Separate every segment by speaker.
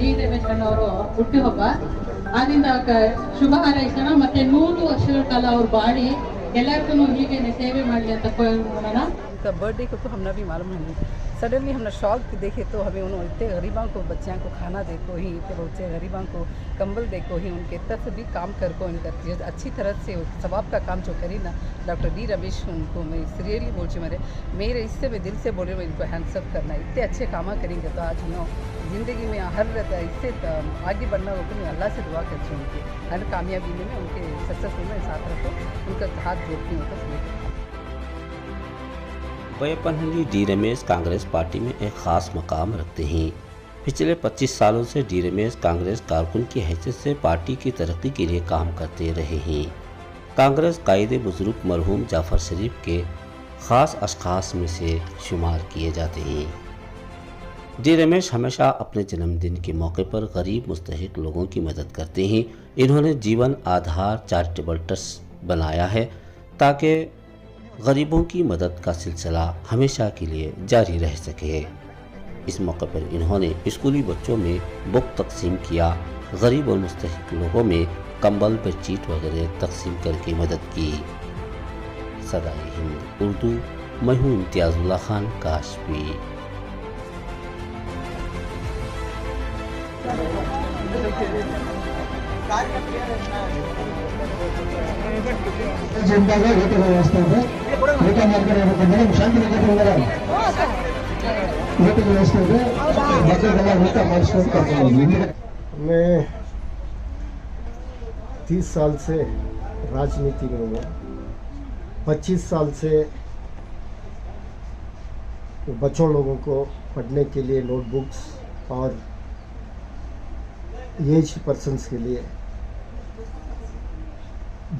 Speaker 1: D Ramesh ಅಣ್ಣವರು ಹುಟ್ಟುಹಬ್ಬ. ಆದ್ರಿಂದ ಶುಭ ಹಾರೈಸೋಣ, ಮತ್ತೆ 100 ವರ್ಷಗಳ ಕಾಲ ಅವ್ರು ಬಾಳಿ ಎಲ್ಲರಿಗೂ ಹೀಗೆ ಸೇವೆ ಮಾಡಲಿ ಅಂತ ಕೋರೋಣ.
Speaker 2: बर्थडे को तो हमने भी मालूम नहीं, सडनली हमने शौक देखे तो हमें उन्होंने इतने गरीबों को बच्चों को खाना देखो ही, इतने बहुत से गरीबों को कंबल देखो ही, उनके तरफ भी काम कर को इनका अच्छी तरह से सवाब का काम जो करी ना डॉक्टर डी रमेश, उनको मैं सीरियसली बोल मेरे इससे मैं दिल से बोले मैं इनको हैंड्सअप करना, इतने अच्छे काम करेंगे तो आज ज़िंदगी में हर इससे आगे बढ़ना होगा. मैं अल्लाह से दुआ करती हूँ उनकी हर कामयाबी में उनके सक्सेसफुल में साथ रखो, उनका हाथ जोड़ती हूँ.
Speaker 3: बोयपनहल्ली डी रमेश कांग्रेस पार्टी में एक ख़ास मकाम रखते हैं. पिछले 25 सालों से डी रमेश कांग्रेस कारकुन की हैसियत से पार्टी की तरक्की के लिए काम करते रहे हैं. कांग्रेस कायदे बुजुर्ग मरहूम जाफ़र शरीफ के ख़ास अशख़ास में से शुमार किए जाते हैं. डी रमेश हमेशा अपने जन्मदिन के मौके पर गरीब मुस्तहिक लोगों की मदद करते हैं. इन्होंने जीवन आधार चैरिटेबल ट्रस्ट बनाया है ताकि गरीबों की मदद का सिलसिला हमेशा के लिए जारी रह सके. इस मौके पर इन्होंने स्कूली बच्चों में बुक तकसीम किया, गरीब और मुस्तहिक लोगों में कंबल बेडशीट वगैरह तकसीम करके मदद की. सदाए हिंद उर्दू, मैं हूँ इम्तियाज़ुल्लाह खान काशफी.
Speaker 4: जनता का ಊಟದ ವ್ಯವಸ್ಥೆ ಇದೆ. ಊಟ ಮಾಡ್ಕೊಂಡು ಶಾಂತಿ ಊಟದ ವ್ಯವಸ್ಥೆ ಇದೆ. ಮಕ್ಕಳೆಲ್ಲ ಊಟ ಮಾಡಿಸ್ಕೊಂಡು ಕರ್ಕೊಂಡು. मैं 30 साल से राजनीति में हूँ. 25 साल से बच्चों लोगों को पढ़ने के लिए नोटबुक्स और एज पर्सन्स के लिए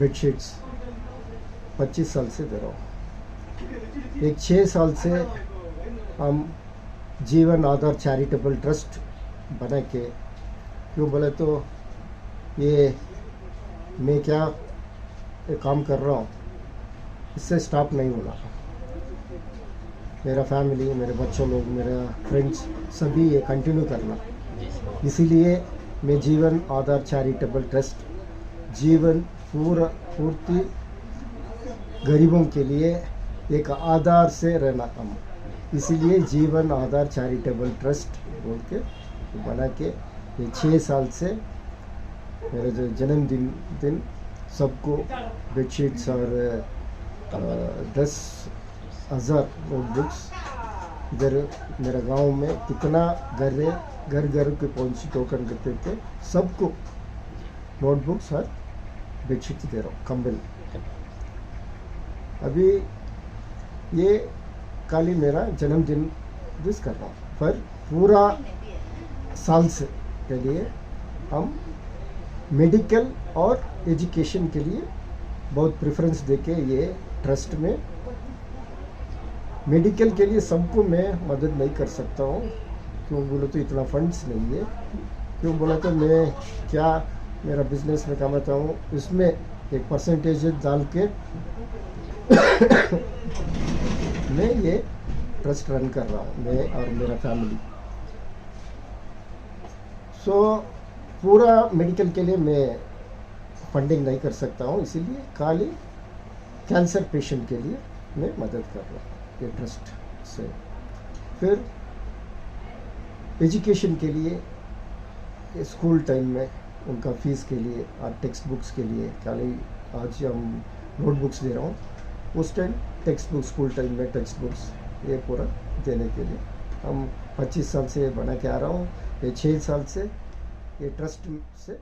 Speaker 4: बेडशीट्स 25 साल से दे रहा हूँ. एक 6 साल से हम जीवन आधार चैरिटेबल ट्रस्ट बना के, क्यों बोले तो ये मैं क्या काम कर रहा हूँ इससे स्टॉप नहीं होना. मेरा फैमिली, मेरे बच्चों लोग, मेरा फ्रेंड्स सभी ये कंटिन्यू करना. इसीलिए मैं जीवन आधार चैरिटेबल ट्रस्ट जीवन पूर्ति गरीबों के लिए एक आधार से रहना हम, इसीलिए जीवन आधार चैरिटेबल ट्रस्ट बोल के बना के ये 6 साल से मेरे जो जन्मदिन सबको बेडशीट्स और 10,000 नोटबुक्स. इधर मेरा गांव में कितना घर के पहुँची टोकन करते थे, सबको नोटबुक्स और बेडशीट दे रहा हूँ, कंबल. अभी ये खाली मेरा जन्मदिन जिस कर रहा हूँ, पर पूरा साल से के लिए हम मेडिकल और एजुकेशन के लिए बहुत प्रेफरेंस देके ये ट्रस्ट में. मेडिकल के लिए सबको मैं मदद नहीं कर सकता हूँ, क्यों बोले तो इतना फंड्स नहीं है. क्यों बोला तो मैं क्या मेरा बिजनेस में कमाता हूँ, उसमें एक परसेंटेज डाल के मैं ये ट्रस्ट रन कर रहा हूँ, मैं और मेरा फैमिली. सो पूरा मेडिकल के लिए मैं फंडिंग नहीं कर सकता हूँ, इसीलिए खाली कैंसर पेशेंट के लिए मैं मदद कर रहा हूँ ये ट्रस्ट से. फिर एजुकेशन के लिए स्कूल टाइम में उनका फ़ीस के लिए और टेक्स्ट बुक्स के लिए खाली आज हम नोटबुक्स दे रहा हूँ, उस time text book school time में टेक्स्ट बुक्स ये पूरा देने के लिए हम 25 साल से बना के आ रहा हूँ. ये 6 साल से ये ट्रस्ट से